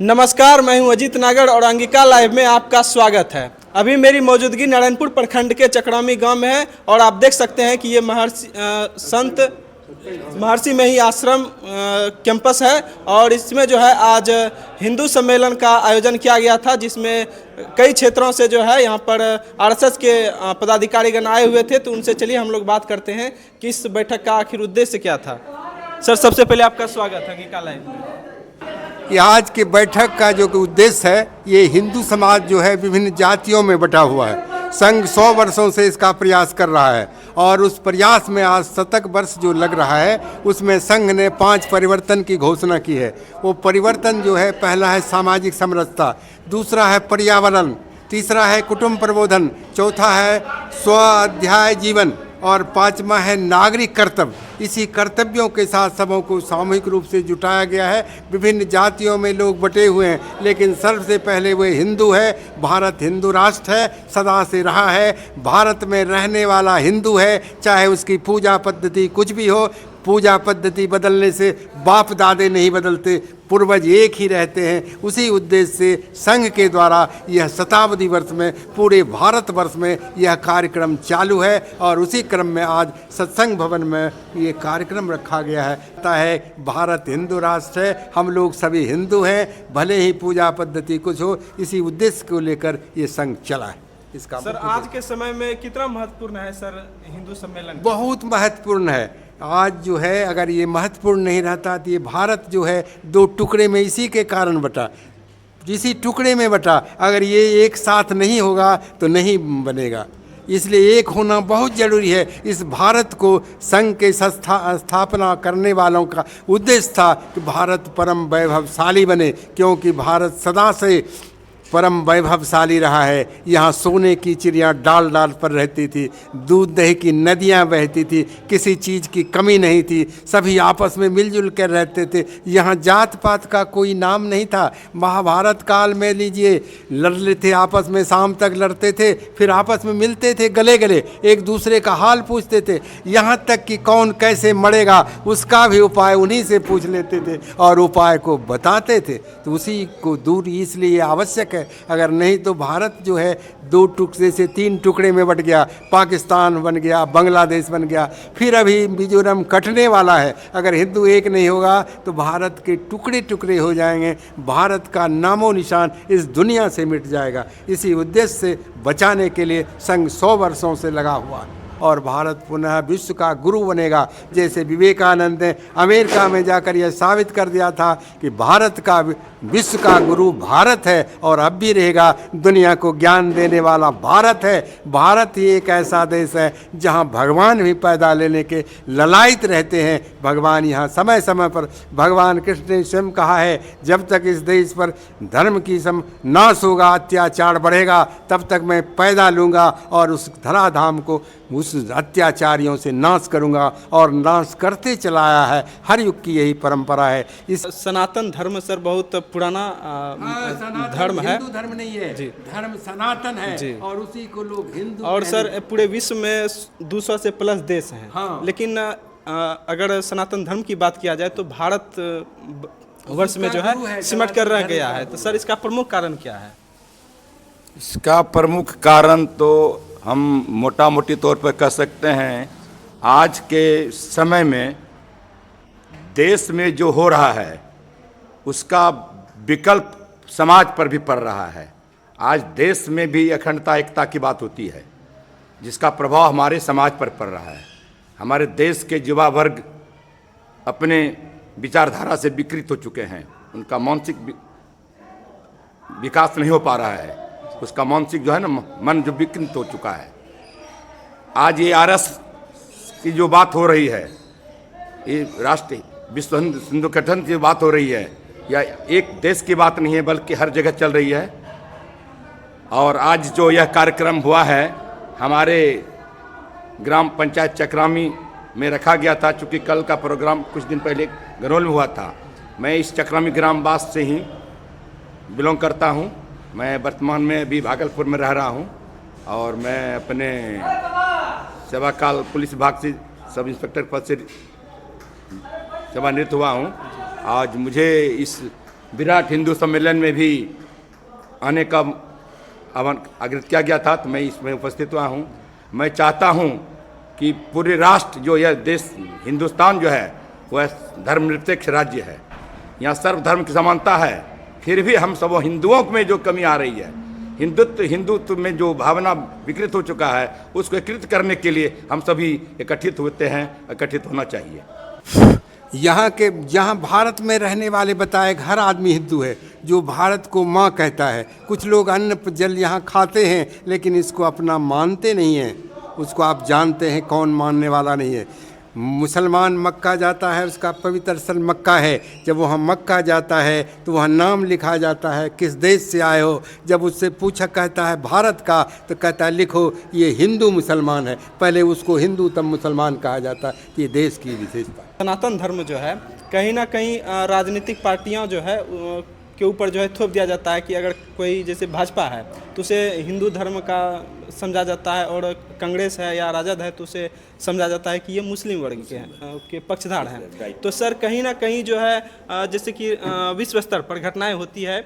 नमस्कार, मैं हूं अजीत नागर और अंगिका लाइव में आपका स्वागत है। अभी मेरी मौजूदगी नारायणपुर प्रखंड के चक्रामी गांव में है और आप देख सकते हैं कि ये संत महर्षि में ही आश्रम कैंपस है और इसमें जो है आज हिंदू सम्मेलन का आयोजन किया गया था, जिसमें कई क्षेत्रों से जो है यहाँ पर आरएसएस के पदाधिकारीगण आए हुए थे। तो उनसे चलिए हम लोग बात करते हैं कि इस बैठक का आखिर उद्देश्य क्या था। सर, सबसे पहले आपका स्वागत है अंगिका लाइव में। कि आज की बैठक का जो उद्देश्य है, ये हिंदू समाज जो है विभिन्न जातियों में बटा हुआ है। संघ 100 वर्षों से इसका प्रयास कर रहा है और उस प्रयास में आज शतक वर्ष जो लग रहा है, उसमें संघ ने 5 परिवर्तन की घोषणा की है। वो परिवर्तन जो है, पहला है सामाजिक समरसता, दूसरा है पर्यावरण, तीसरा है कुटुंब प्रबोधन, चौथा है स्व अध्याय जीवन और 5वां है नागरिक कर्तव्य। इसी कर्तव्यों के साथ सबों को सामूहिक रूप से जुटाया गया है। विभिन्न जातियों में लोग बटे हुए हैं, लेकिन सबसे पहले वे हिंदू है। भारत हिंदू राष्ट्र है, सदा से रहा है। भारत में रहने वाला हिंदू है, चाहे उसकी पूजा पद्धति कुछ भी हो। पूजा पद्धति बदलने से बाप दादे नहीं बदलते, पूर्वज एक ही रहते हैं। उसी उद्देश्य से संघ के द्वारा यह शताब्दी वर्ष में पूरे भारतवर्ष में यह कार्यक्रम चालू है और उसी क्रम में आज सत्संग भवन में ये कार्यक्रम रखा गया है। पता है, भारत हिंदू राष्ट्र है, हम लोग सभी हिंदू हैं, भले ही पूजा पद्धति कुछ हो। इसी उद्देश्य को लेकर ये संघ चला है। इसका सर, आज के समय में कितना महत्वपूर्ण है सर हिंदू सम्मेलन? बहुत महत्वपूर्ण है। आज जो है, अगर ये महत्वपूर्ण नहीं रहता तो ये भारत जो है 2 टुकड़े में इसी के कारण बटा, इसी टुकड़े में बटा। अगर ये एक साथ नहीं होगा तो नहीं बनेगा, इसलिए एक होना बहुत ज़रूरी है। इस भारत को संघ के स्थापना करने वालों का उद्देश्य था कि भारत परम वैभवशाली बने, क्योंकि भारत सदा से परम वैभवशाली रहा है। यहाँ सोने की चिड़िया डाल डाल पर रहती थी, दूध दही की नदियाँ बहती थी, किसी चीज़ की कमी नहीं थी, सभी आपस में मिलजुल कर रहते थे। यहाँ जात पात का कोई नाम नहीं था। महाभारत काल में लीजिए, लड़ते थे आपस में, शाम तक लड़ते थे, फिर आपस में मिलते थे, गले गले एक दूसरे का हाल पूछते थे। यहाँ तक कि कौन कैसे मरेगा उसका भी उपाय उन्हीं से पूछ लेते थे और उपाय को बताते थे। तो उसी को दूरी इसलिए आवश्यक है। अगर नहीं तो भारत जो है 2 टुकड़े से 3 टुकड़े में बट गया। पाकिस्तान बन गया, बांग्लादेश बन गया, फिर अभी मिजोरम कटने वाला है। अगर हिंदू एक नहीं होगा तो भारत के टुकड़े टुकड़े हो जाएंगे, भारत का नामो निशान इस दुनिया से मिट जाएगा। इसी उद्देश्य से बचाने के लिए संघ 100 वर्षों से लगा हुआ है और भारत पुनः विश्व का गुरु बनेगा। जैसे विवेकानंद ने अमेरिका में जाकर यह साबित कर दिया था कि भारत का विश्व का गुरु भारत है और अब भी रहेगा। दुनिया को ज्ञान देने वाला भारत है। भारत ही एक ऐसा देश है जहां भगवान भी पैदा लेने के ललायित रहते हैं। भगवान यहाँ समय समय पर, भगवान कृष्ण ने स्वयं कहा है, जब तक इस देश पर धर्म की नाश होगा, अत्याचार बढ़ेगा, तब तक मैं पैदा लूँगा और उस धराधाम को उस अत्याचारियों से नाश करूंगा और नाश करते चला आया है। हर युग की यही परंपरा है। इस सनातन धर्म सर बहुत पुराना धर्म है। हिंदू धर्म नहीं है जी, धर्म सनातन है जी। और उसी को लोग हिंदू और सर पूरे विश्व में 200 से प्लस देश हैं। हाँ। लेकिन अगर सनातन धर्म की बात किया जाए तो भारत वर्ष में जो है सिमट कर रह गया है। तो सर इसका प्रमुख कारण क्या है? इसका प्रमुख कारण तो हम मोटा मोटी तौर पर कह सकते हैं, आज के समय में देश में जो हो रहा है उसका विकल्प समाज पर भी पड़ रहा है। आज देश में भी अखंडता एकता की बात होती है, जिसका प्रभाव हमारे समाज पर पड़ रहा है। हमारे देश के युवा वर्ग अपने विचारधारा से विकृत हो चुके हैं। उनका मानसिक विकास नहीं हो पा रहा है। उसका मानसिक जो है ना, मन जो विकृत हो चुका है। आज ये आरएस की जो बात हो रही है, ये राष्ट्रीय विश्व हिंदू गठन की बात हो रही है, या एक देश की बात नहीं है बल्कि हर जगह चल रही है। और आज जो यह कार्यक्रम हुआ है हमारे ग्राम पंचायत चक्रामी में रखा गया था। चूँकि कल का प्रोग्राम कुछ दिन पहले गनौल में हुआ था। मैं इस चक्रामी ग्रामवास से ही बिलोंग करता हूँ। मैं वर्तमान में अभी भागलपुर में रह रहा हूँ और मैं अपने सेवा काल पुलिस विभाग से सब इंस्पेक्टर पद से सेवानिवृत्त हुआ हूँ। आज मुझे इस विराट हिंदू सम्मेलन में भी आने का आग्रह किया गया था, तो मैं इसमें उपस्थित हुआ हूँ। मैं चाहता हूँ कि पूरे राष्ट्र जो यह देश हिंदुस्तान जो है वह धर्मनिरपेक्ष राज्य है, यहाँ सर्वधर्म की समानता है। फिर भी हम सब हिंदुओं में जो कमी आ रही है, हिंदुत्व में जो भावना विकृत हो चुका है, उसको एकीकृत करने के लिए हम सभी एकत्रित होते हैं, एकत्रित होना चाहिए। यहाँ भारत में रहने वाले बताए हर आदमी हिंदू है, जो भारत को माँ कहता है। कुछ लोग अन्न जल यहाँ खाते हैं, लेकिन इसको अपना मानते नहीं हैं। उसको आप जानते हैं कौन मानने वाला नहीं है। मुसलमान मक्का जाता है, उसका पवित्र स्थल मक्का है। जब वहाँ मक्का जाता है तो वहाँ नाम लिखा जाता है, किस देश से आए हो। जब उससे पूछा कहता है भारत का, तो कहता है लिखो ये हिंदू मुसलमान है। पहले उसको हिंदू तब मुसलमान कहा जाता है। ये देश की विशेषता। सनातन धर्म जो है कहीं ना कहीं राजनीतिक पार्टियां जो है के ऊपर जो है थोप दिया जाता है कि अगर कोई जैसे भाजपा है तो उसे हिंदू धर्म का समझा जाता है, और कांग्रेस है या राजद है तो उसे समझा जाता है कि ये मुस्लिम वर्ग के पक्षधार हैं। तो सर कहीं ना कहीं जो है जैसे कि विश्व स्तर पर घटनाएं होती है।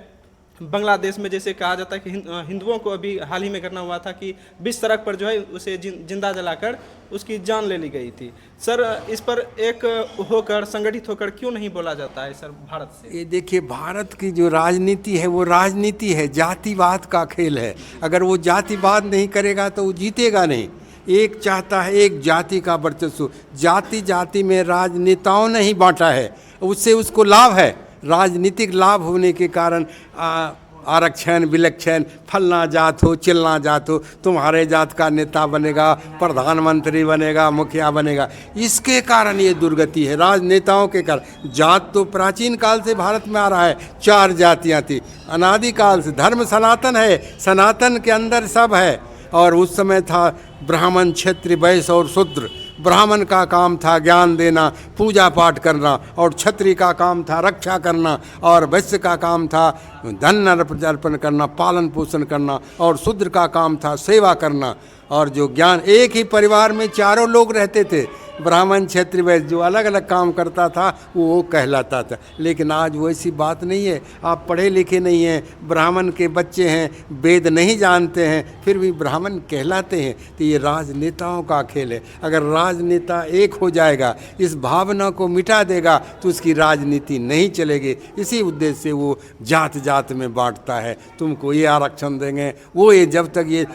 बांग्लादेश में जैसे कहा जाता है कि हिंदुओं को अभी हाल ही में घटना हुआ था कि 20 सड़क पर जो है उसे जिंदा जलाकर उसकी जान ले ली गई थी। सर इस पर एक होकर संगठित होकर क्यों नहीं बोला जाता है सर भारत से? ये देखिए, भारत की जो राजनीति है वो राजनीति है, जातिवाद का खेल है। अगर वो जातिवाद नहीं करेगा तो वो जीतेगा नहीं। एक चाहता है एक जाति का वर्चस्व। जाति जाति में राजनेताओं ने ही बांटा है, उससे उसको लाभ है। राजनीतिक लाभ होने के कारण आरक्षण विलक्षण, फलना जात हो चिलना जात हो, तुम्हारे जात का नेता बनेगा, प्रधानमंत्री बनेगा, मुखिया बनेगा। इसके कारण ये दुर्गति है, राजनेताओं के कारण। जात तो प्राचीन काल से भारत में आ रहा है, 4 जातियाँ थी अनादिकाल से। धर्म सनातन है, सनातन के अंदर सब है। और उस समय था ब्राह्मण क्षत्रिय वैश्य और शूद्र। ब्राह्मण का काम था ज्ञान देना, पूजा पाठ करना, और क्षत्रिय का काम था रक्षा करना, और वैश्य का काम था धन अर्पण करना, पालन पोषण करना, और शूद्र का काम था सेवा करना। और जो ज्ञान, एक ही परिवार में चारों लोग रहते थे, ब्राह्मण क्षत्रिय वैश्य। जो अलग अलग काम करता था वो कहलाता था। लेकिन आज वैसी बात नहीं है। आप पढ़े लिखे नहीं हैं, ब्राह्मण के बच्चे हैं, वेद नहीं जानते हैं, फिर भी ब्राह्मण कहलाते हैं। तो ये राजनेताओं का खेल है। अगर राजनेता एक हो जाएगा, इस भावना को मिटा देगा, तो उसकी राजनीति नहीं चलेगी। इसी उद्देश्य से वो जात जात में बांटता है। तुमको ये आरक्षण देंगे, वो ये। जब तक ये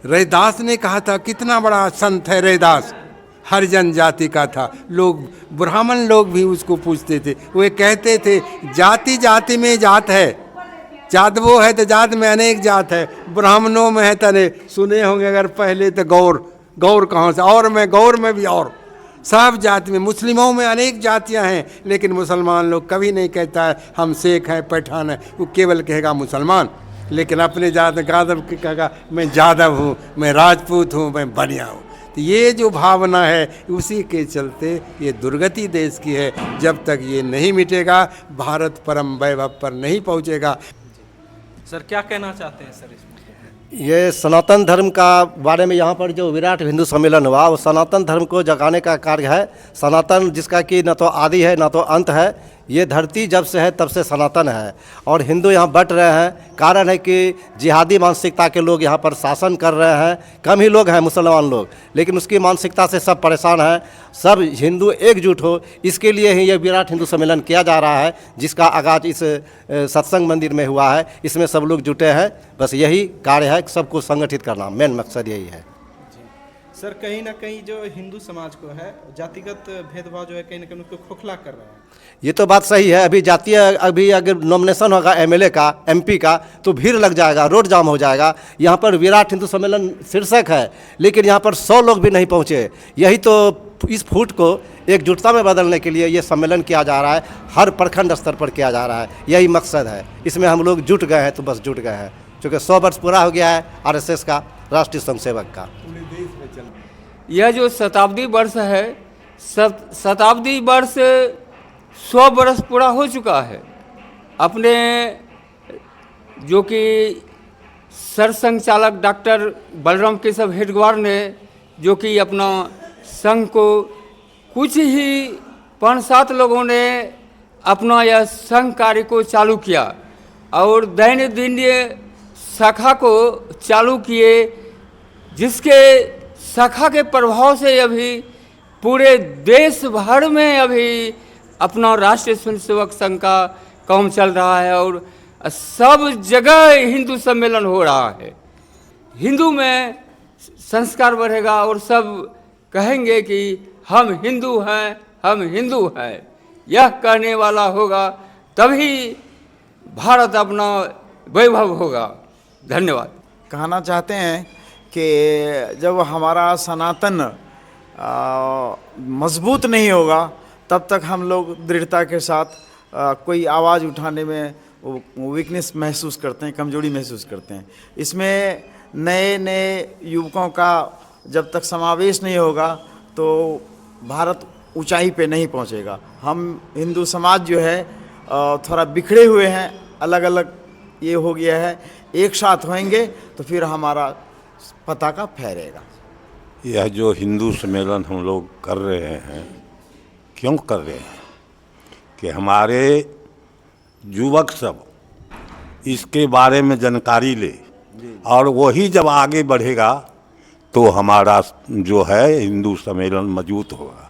रैदास ने कहा था, कितना बड़ा संत है रैदास, हरिजन जाति का था। लोग, ब्राह्मण लोग भी उसको पूछते थे। वे कहते थे जाति जाति में जात है, जादवो है तो जात में अनेक जात है, ब्राह्मणों में है तने। सुने होंगे अगर पहले तो गौर कहाँ से, और में गौर में भी, और सब जाति में। मुस्लिमों में अनेक जातियां हैं, लेकिन मुसलमान लोग कभी नहीं कहता है हम शेख हैं पठान हैं, वो केवल कहेगा मुसलमान। लेकिन अपने जात यादव की कहेगा मैं यादव हूँ, मैं राजपूत हूँ, मैं बनिया हूँ। तो ये जो भावना है, उसी के चलते ये दुर्गति देश की है। जब तक ये नहीं मिटेगा, भारत परम वैभव पर नहीं पहुँचेगा। सर क्या कहना चाहते हैं सर इसमें? ये सनातन धर्म का बारे में यहाँ पर जो विराट हिंदू सम्मेलन हुआ, वो सनातन धर्म को जगाने का कार्य है। सनातन जिसका कि न तो आदि है न तो अंत है। ये धरती जब से है तब से सनातन है, और हिंदू यहाँ बट रहे हैं। कारण है कि जिहादी मानसिकता के लोग यहाँ पर शासन कर रहे हैं। कम ही लोग हैं मुसलमान लोग, लेकिन उसकी मानसिकता से सब परेशान हैं। सब हिंदू एकजुट हो, इसके लिए ही ये विराट हिंदू सम्मेलन किया जा रहा है, जिसका आगाज इस सत्संग मंदिर में हुआ है। इसमें सब लोग जुटे हैं। बस यही कार्य है, सबको संगठित करना, मेन मकसद यही है। सर कहीं ना कहीं जो हिंदू समाज को है, जातिगत भेदभाव जो है कहीं ना कहीं उसको खोखला कर रहा है। ये तो बात सही है। अभी अगर नॉमिनेशन होगा एमएलए का, एमपी का, तो भीड़ लग जाएगा, रोड जाम हो जाएगा। यहाँ पर विराट हिंदू सम्मेलन शीर्षक है, लेकिन यहाँ पर 100 लोग भी नहीं पहुँचे। यही तो इस फूट को एकजुटता में बदलने के लिए ये सम्मेलन किया जा रहा है। हर प्रखंड स्तर पर किया जा रहा है, यही मकसद है। इसमें हम लोग जुट गए हैं तो बस जुट गए हैं, क्योंकि 100 वर्ष पूरा हो गया है आरएसएस का, राष्ट्रीय स्वयंसेवक का। यह जो शताब्दी वर्ष है, शताब्दी वर्ष 100 वर्ष पूरा हो चुका है। अपने जो कि सरसंघचालक डॉक्टर बलराम केशव हेडगेवार ने, जो कि अपना संघ को कुछ ही 5-7 लोगों ने अपना यह संघ कार्य को चालू किया और दैनंदिन शाखा को चालू किए, जिसके शाखा के प्रभाव से अभी पूरे देश भर में अभी अपना राष्ट्रीय स्वयंसेवक संघ का काम चल रहा है और सब जगह हिंदू सम्मेलन हो रहा है। हिंदू में संस्कार बढ़ेगा और सब कहेंगे कि हम हिंदू हैं, हम हिंदू हैं। यह कहने वाला होगा तभी भारत अपना वैभव होगा। धन्यवाद। कहना चाहते हैं कि जब हमारा सनातन मजबूत नहीं होगा तब तक हम लोग दृढ़ता के साथ कोई आवाज़ उठाने में वीकनेस महसूस करते हैं, कमजोरी महसूस करते हैं। इसमें नए नए युवकों का जब तक समावेश नहीं होगा तो भारत ऊंचाई पे नहीं पहुंचेगा। हम हिंदू समाज जो है थोड़ा बिखरे हुए हैं, अलग अलग ये हो गया है। एक साथ होंगे तो फिर हमारा पताका फहरेगा। यह जो हिंदू सम्मेलन हम लोग कर रहे हैं, क्यों कर रहे हैं कि हमारे युवक सब इसके बारे में जानकारी ले और वही जब आगे बढ़ेगा तो हमारा जो है हिंदू सम्मेलन मजबूत होगा।